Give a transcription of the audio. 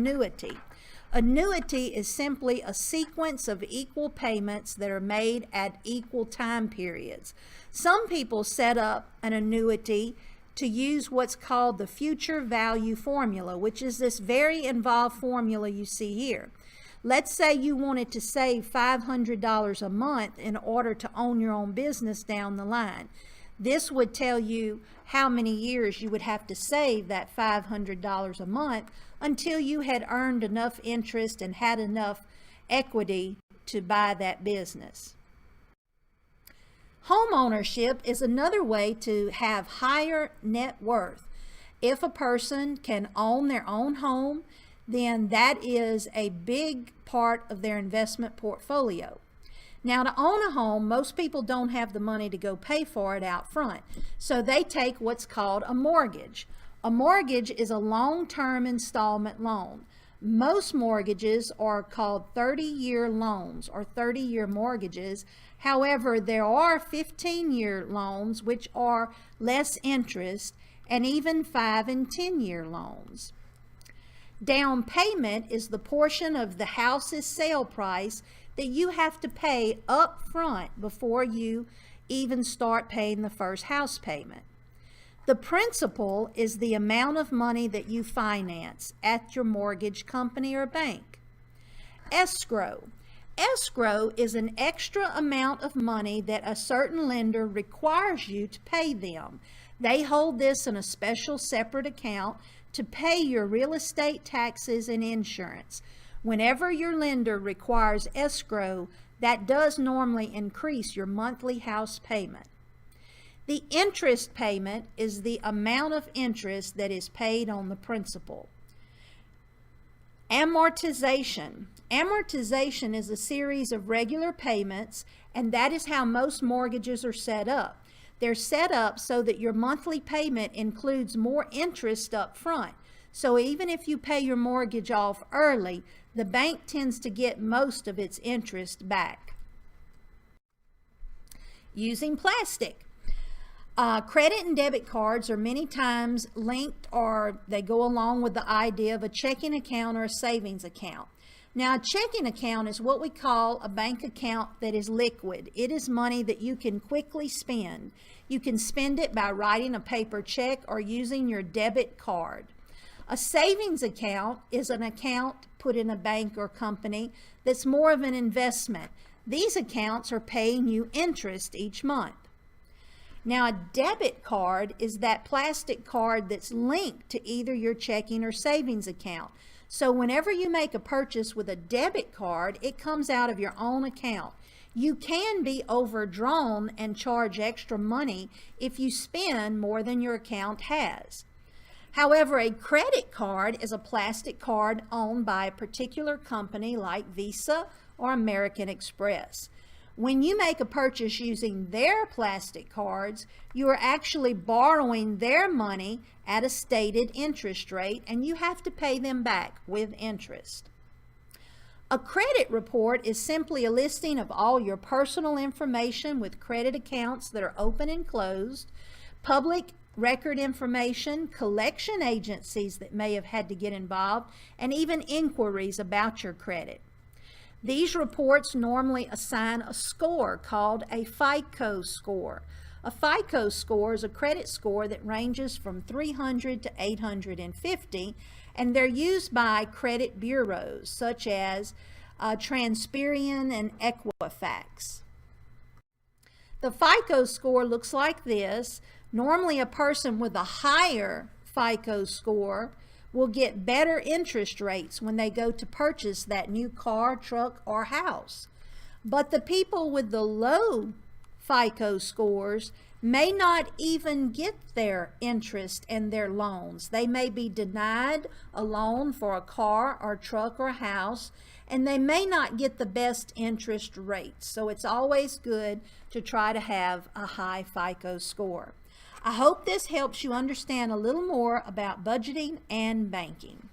annuity. Annuity is simply a sequence of equal payments that are made at equal time periods. Some people set up an annuity to use what's called the future value formula, which is this very involved formula you see here. Let's say you wanted to save $500 a month in order to own your own business down the line. This would tell you how many years you would have to save that $500 a month until you had earned enough interest and had enough equity to buy that business. Home ownership is another way to have higher net worth. If a person can own their own home, then that is a big part of their investment portfolio. Now, to own a home, most people don't have the money to go pay for it out front, so they take what's called a mortgage. A mortgage is a long-term installment loan. Most mortgages are called 30-year loans or 30-year mortgages. However, there are 15-year loans which are less interest, and even 5 and 10-year loans. Down payment is the portion of the house's sale price that you have to pay up front before you even start paying the first house payment. The principal is the amount of money that you finance at your mortgage company or bank. Escrow. Escrow is an extra amount of money that a certain lender requires you to pay them. They hold this in a special separate account to pay your real estate taxes and insurance. Whenever your lender requires escrow, that does normally increase your monthly house payment. The interest payment is the amount of interest that is paid on the principal. Amortization. Amortization is a series of regular payments, and that is how most mortgages are set up. They're set up so that your monthly payment includes more interest up front. So even if you pay your mortgage off early, the bank tends to get most of its interest back. Using plastic. Credit and debit cards are many times linked, or they go along with the idea of a checking account or a savings account. Now, a checking account is what we call a bank account that is liquid. It is money that you can quickly spend. You can spend it by writing a paper check or using your debit card. A savings account is an account put in a bank or company that's more of an investment. These accounts are paying you interest each month. Now, a debit card is that plastic card that's linked to either your checking or savings account. So whenever you make a purchase with a debit card, it comes out of your own account. You can be overdrawn and charge extra money if you spend more than your account has. However, a credit card is a plastic card owned by a particular company like Visa or American Express. When you make a purchase using their plastic cards, you are actually borrowing their money at a stated interest rate, and you have to pay them back with interest. A credit report is simply a listing of all your personal information with credit accounts that are open and closed, public record information, collection agencies that may have had to get involved, and even inquiries about your credit. These reports normally assign a score called a FICO score. A FICO score is a credit score that ranges from 300 to 850, and they're used by credit bureaus such as Transperian and Equifax. The FICO score looks like this. Normally, a person with a higher FICO score will get better interest rates when they go to purchase that new car, truck, or house. But the people with the low FICO scores may not even get their interest in their loans. They may be denied a loan for a car or truck or house, and they may not get the best interest rates. So it's always good to try to have a high FICO score. I hope this helps you understand a little more about budgeting and banking.